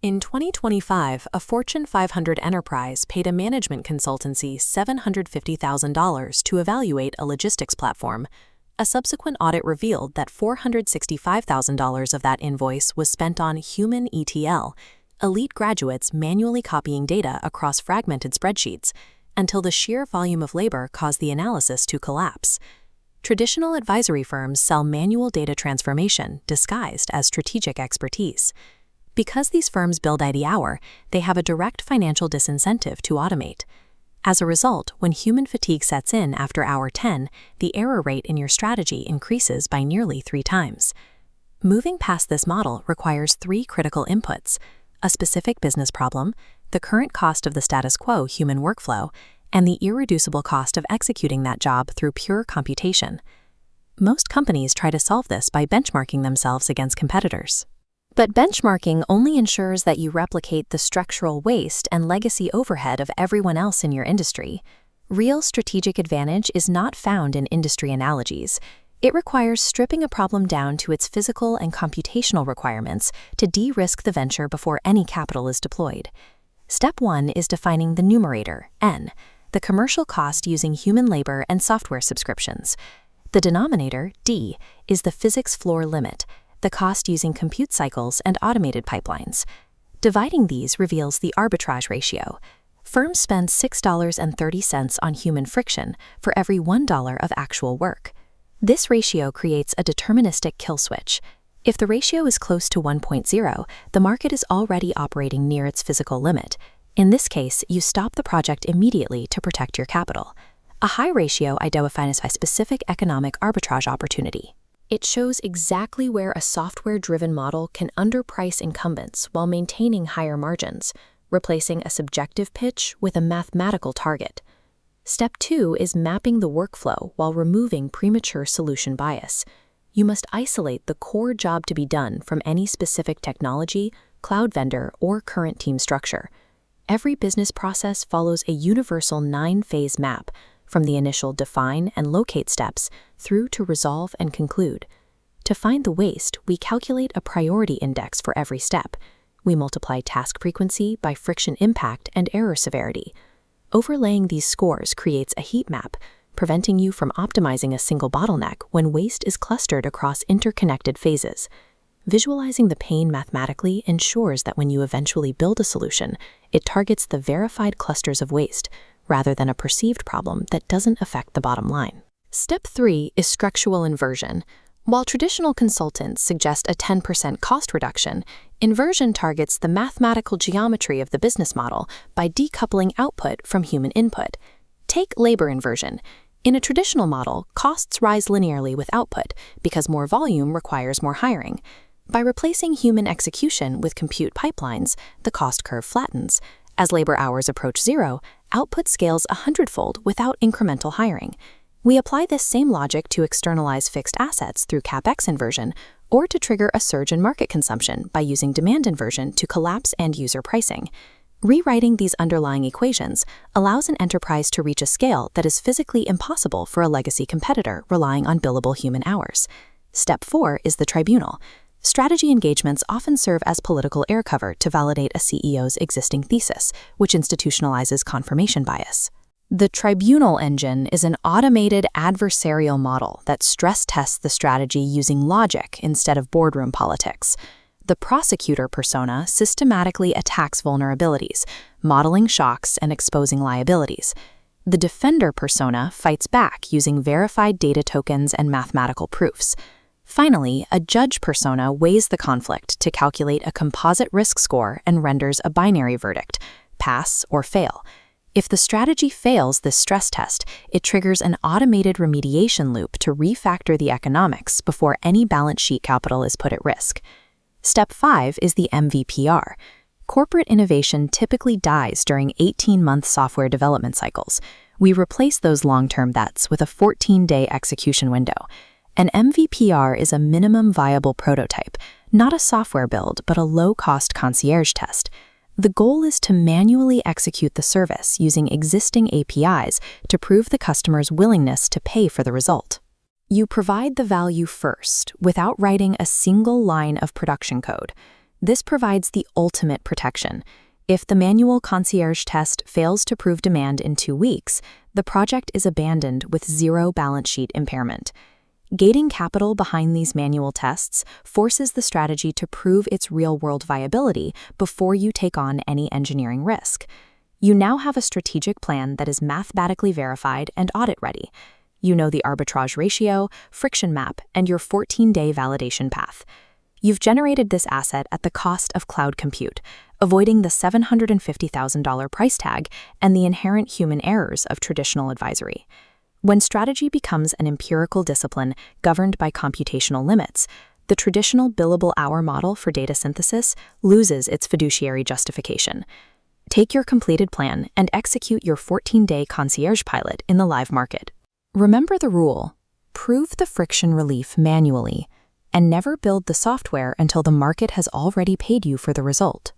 In 2025, a Fortune 500 enterprise paid a management consultancy $750,000 to evaluate a logistics platform. A subsequent audit revealed that $465,000 of that invoice was spent on human ETL, elite graduates manually copying data across fragmented spreadsheets, until the sheer volume of labor caused the analysis to collapse. Traditional advisory firms sell manual data transformation disguised as strategic expertise. Because these firms bill by the hour, they have a direct financial disincentive to automate. As a result, when human fatigue sets in after hour 10, the error rate in your strategy increases by nearly 3 times. Moving past this model requires 3 critical inputs: a specific business problem, the current cost of the status quo human workflow, and the irreducible cost of executing that job through pure computation. Most companies try to solve this by benchmarking themselves against competitors. But benchmarking only ensures that you replicate the structural waste and legacy overhead of everyone else in your industry. Real strategic advantage is not found in industry analogies. It requires stripping a problem down to its physical and computational requirements to de-risk the venture before any capital is deployed. Step 1 is defining the numerator, N, the commercial cost using human labor and software subscriptions. The denominator, D, is the physics floor limit, the cost using compute cycles and automated pipelines. Dividing these reveals the arbitrage ratio. Firms spend $6.30 on human friction for every $1 of actual work. This ratio creates a deterministic kill switch. If the ratio is close to 1.0, the market is already operating near its physical limit. In this case, you stop the project immediately to protect your capital. A high ratio identifies a specific economic arbitrage opportunity. It shows exactly where a software-driven model can underprice incumbents while maintaining higher margins, replacing a subjective pitch with a mathematical target. Step 2 is mapping the workflow while removing premature solution bias. You must isolate the core job to be done from any specific technology, cloud vendor, or current team structure. Every business process follows a universal 9-phase map, from the initial define and locate steps through to resolve and conclude. To find the waste, we calculate a priority index for every step. We multiply task frequency by friction impact and error severity. Overlaying these scores creates a heat map, preventing you from optimizing a single bottleneck when waste is clustered across interconnected phases. Visualizing the pain mathematically ensures that when you eventually build a solution, it targets the verified clusters of waste, rather than a perceived problem that doesn't affect the bottom line. Step 3 is structural inversion. While traditional consultants suggest a 10% cost reduction, inversion targets the mathematical geometry of the business model by decoupling output from human input. Take labor inversion. In a traditional model, costs rise linearly with output because more volume requires more hiring. By replacing human execution with compute pipelines, the cost curve flattens. As labor hours approach 0, output scales 100-fold without incremental hiring. We apply this same logic to externalize fixed assets through CapEx inversion, or to trigger a surge in market consumption by using demand inversion to collapse end-user pricing. Rewriting these underlying equations allows an enterprise to reach a scale that is physically impossible for a legacy competitor relying on billable human hours. Step 4 is the tribunal. Strategy engagements often serve as political air cover to validate a CEO's existing thesis, which institutionalizes confirmation bias. The tribunal engine is an automated adversarial model that stress tests the strategy using logic instead of boardroom politics. The prosecutor persona systematically attacks vulnerabilities, modeling shocks and exposing liabilities. The defender persona fights back using verified data tokens and mathematical proofs. Finally, a judge persona weighs the conflict to calculate a composite risk score and renders a binary verdict, pass or fail. If the strategy fails this stress test, it triggers an automated remediation loop to refactor the economics before any balance sheet capital is put at risk. Step 5 is the MVPR. Corporate innovation typically dies during 18-month software development cycles. We replace those long-term bets with a 14-day execution window. An MVPR is a minimum viable prototype, not a software build, but a low-cost concierge test. The goal is to manually execute the service using existing APIs to prove the customer's willingness to pay for the result. You provide the value first, without writing a single line of production code. This provides the ultimate protection. If the manual concierge test fails to prove demand in 2 weeks, the project is abandoned with zero balance sheet impairment. Gating capital behind these manual tests forces the strategy to prove its real-world viability before you take on any engineering risk. You now have a strategic plan that is mathematically verified and audit-ready. You know the arbitrage ratio, friction map, and your 14-day validation path. You've generated this asset at the cost of cloud compute, avoiding the $750,000 price tag and the inherent human errors of traditional advisory. When strategy becomes an empirical discipline governed by computational limits, the traditional billable-hour model for data synthesis loses its fiduciary justification. Take your completed plan and execute your 14-day concierge pilot in the live market. Remember the rule: prove the friction relief manually, and never build the software until the market has already paid you for the result.